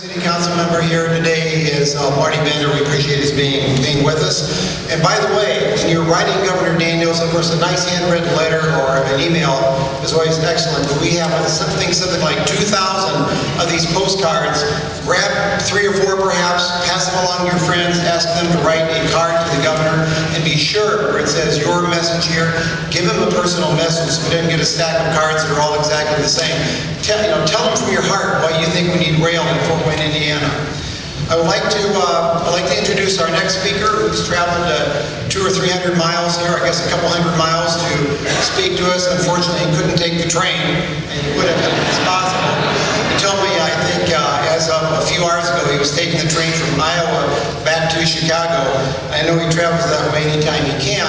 City Council member here today is Marty Bender. We appreciate his being with us. And by the way, when you're writing Governor Daniels, of course, a nice handwritten letter or an email is always excellent. But we have something like 2,000 of these postcards. Grab 3 or 4 perhaps, pass them along to your friends, ask them to write a card to the governor, and be sure where it says your message here, give him a personal message so we didn't get a stack of cards that are all exactly the same. Tell them from your heart why you think we need rail in Fort Wayne, Indiana. I'd like to introduce our next speaker, who's traveled 200 or 300 miles here, I guess a couple hundred miles to speak to us. Unfortunately, he couldn't take the train, and he would have if it's possible. He told me, I think, as of a few hours ago, he was taking the train from Iowa back to Chicago. I know he travels that way anytime he can.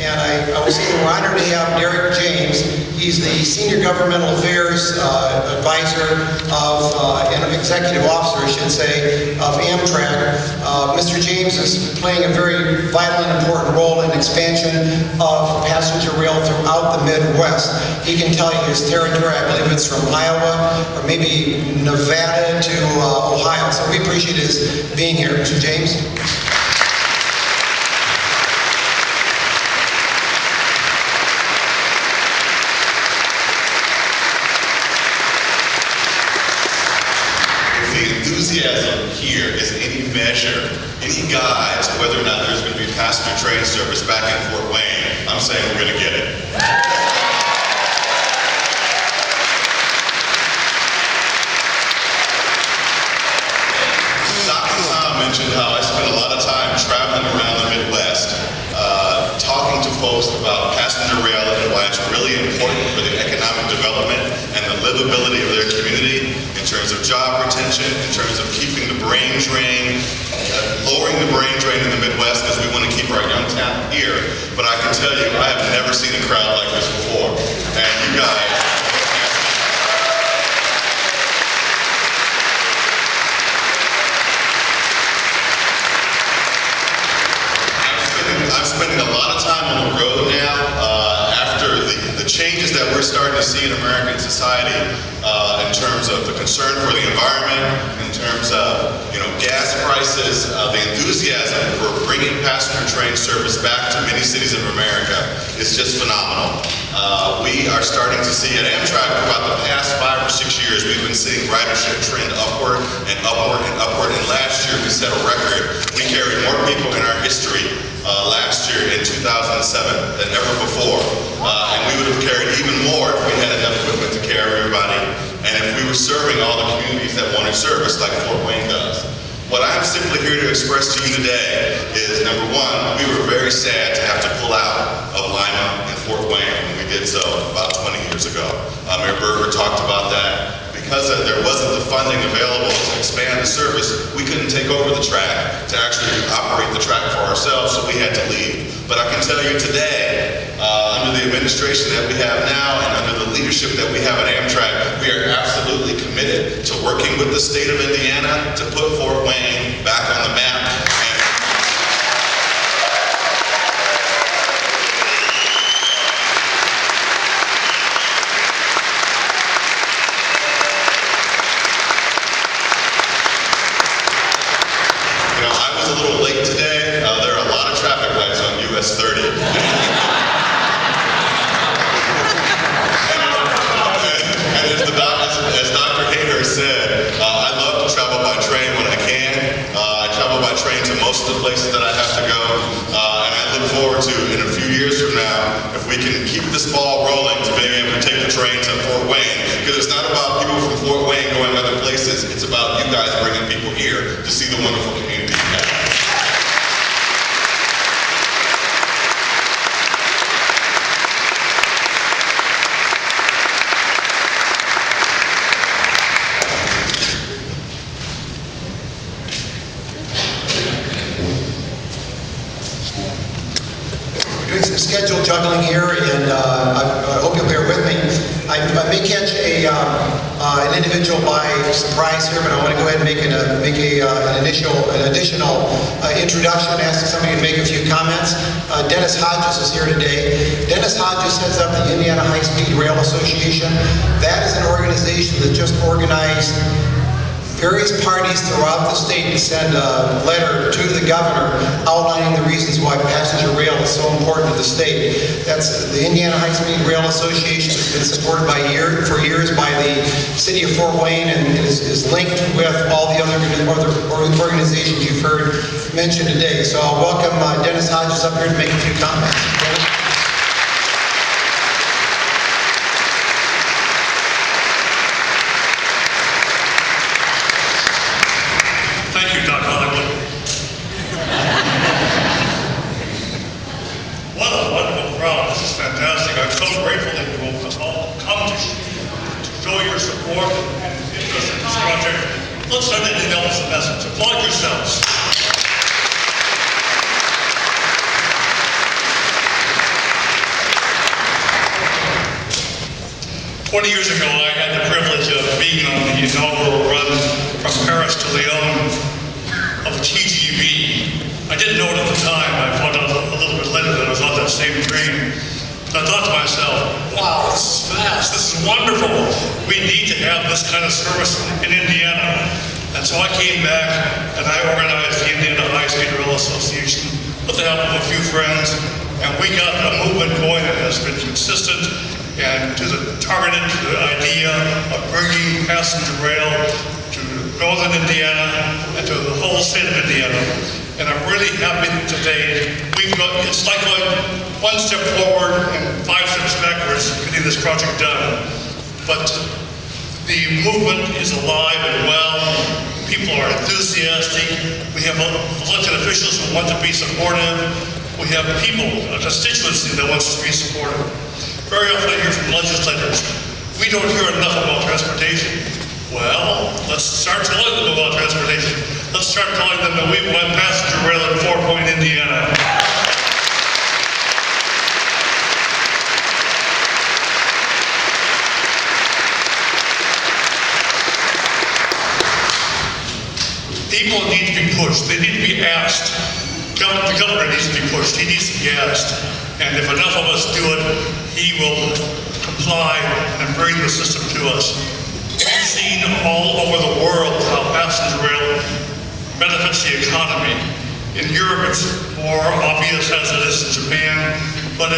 And I was saying we're honored to have Derrick James. He's the Senior Governmental Affairs Advisor and Executive Officer, I should say, of Amtrak. Mr. James is playing a very vital and important role in expansion of passenger rail throughout the Midwest. He can tell you his territory, I believe it's from Iowa or maybe Nevada to Ohio. So we appreciate his being here. Mr. James. Enthusiasm here is any measure, any guide to whether or not there's going to be passenger train service back in Fort Wayne. I'm saying we're going to get it. Dr. Tom mentioned how I spend a lot of time traveling around the Midwest, talking to folks about passenger rail and why it's really important for the economic development and the livability of their community in terms of job retention, in terms of keeping the brain drain, lowering the brain drain in the Midwest because we want to keep our young talent here. But I can tell you, I have never seen a crowd like this before. And you guys, I'm spending a lot of time on the road now after the changes that we're starting to see in American society in terms of the concern for the environment, in terms of gas prices, the enthusiasm for bringing passenger train service back to many cities of America is just phenomenal. We are starting to see at Amtrak for about the past 5 or 6 years, we've been seeing ridership trend upward and upward and upward. And last year we set a record. We carried more people in our history last year in 2007 than ever before. And we would have carried even more if we had enough equipment to carry everybody and if we were serving all the communities that wanted service like Fort Wayne does. What I'm simply here to express to you today is, number one, we were very sad to have to pull out of Lima and Fort Wayne when we did so about 20 years ago. Mayor Berger talked about that. Because there wasn't the funding available to expand the service, we couldn't take over the track to actually operate the track for ourselves, so we had to leave. But I can tell you today, under the administration that we have now and under the leadership that we have at Amtrak, we are absolutely committed to working with the state of Indiana to put Fort Wayne back on the map. A little late today. There are a lot of traffic lights on US 30. and as Dr. Hayner said, I love to travel by train when I can. I travel by train to most of the places that I have to go. And I look forward to, in a few years from now, if we can keep this ball rolling to being able to take the train to Fort Wayne. Because it's not about people from Fort Wayne going other places. It's about you guys bringing people here to see the wonderful community you have. Doing some schedule juggling here, and I hope you'll bear with me. I may catch an individual by surprise here, but I want to go ahead and make an additional introduction, asking somebody to make a few comments. Dennis Hodges is here today. Dennis Hodges heads up the Indiana High-Speed Rail Association. That is an organization that just organized various parties throughout the state to send a letter to the governor outlining the reasons why passenger rail is so important to the state. That's the Indiana High Speed Rail Association has been supported for years by the city of Fort Wayne and is linked with all the other organizations you've heard mentioned today. So I'll welcome Dennis Hodges up here to make a few comments. Dennis? Support and interest in this project. Let's send it in Elvis a message. Applaud yourselves. Years ago, I had the privilege of being on the inaugural run from Paris to Lyon of the TGV. I didn't know it at the time. I found out a little bit later that I was on that same train. I thought to myself, wow, this is fast, this is wonderful. We need to have this kind of service in Indiana. And so I came back and I organized the Indiana High Speed Rail Association with the help of a few friends, and we got a movement going that has been consistent and targeted to the idea of bringing passenger rail to northern Indiana and to the whole state of Indiana. And I'm really happy today. It's like going one step forward and 5 steps backwards getting this project done. But the movement is alive and well. People are enthusiastic. We have elected officials who want to be supportive. We have people, a constituency that wants to be supportive. Very often I hear from legislators, we don't hear enough about transportation. Well, let's start telling them about transportation. Let's start telling them that we want passenger rail in Fort Wayne, Indiana. People need to be pushed. They need to be asked. The governor needs to be pushed. He needs to be asked. And if enough of us do it, he will comply and bring the system to us. We've seen all over the world how passenger rail benefits the economy. In Europe, it's more obvious as it is in Japan, but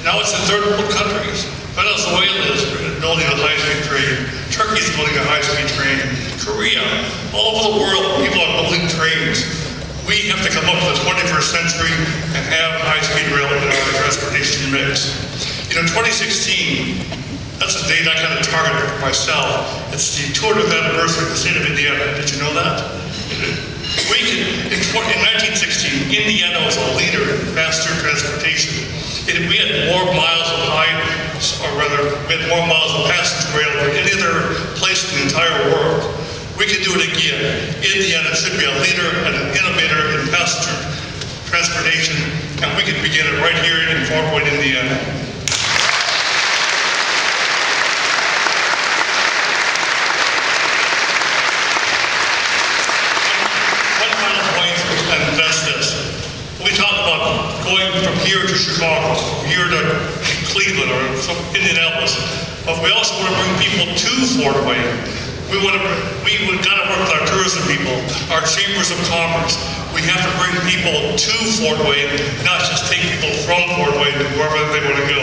now it's in third world countries. Venezuela is building a high-speed train. Turkey is building a high-speed train. Korea, all over the world, people are building trains. We have to come up to the 21st century and have high-speed rail in our transportation mix. You know, 2016, that's a date I kind of targeted for myself. It's the 200th anniversary of the state of Indiana. Did you know that? In 1916, Indiana was a leader in faster transportation. We had more miles of we had more miles of passenger rail than any other place in the entire world. We can do it again. Indiana should be a leader and an innovator in passenger transportation, and we can begin it right here in Fort Wayne, Indiana. One final point, and that's this. We talk about going from here to Chicago, from here to Cleveland or Indianapolis, but we also want to bring people to Fort Wayne. We've got to work with our tourism people, our chambers of commerce. We have to bring people to Fort Wayne, not just take people from Fort Wayne to wherever they want to go.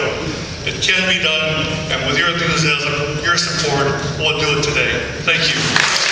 It can be done, and with your enthusiasm, your support, we'll do it today. Thank you.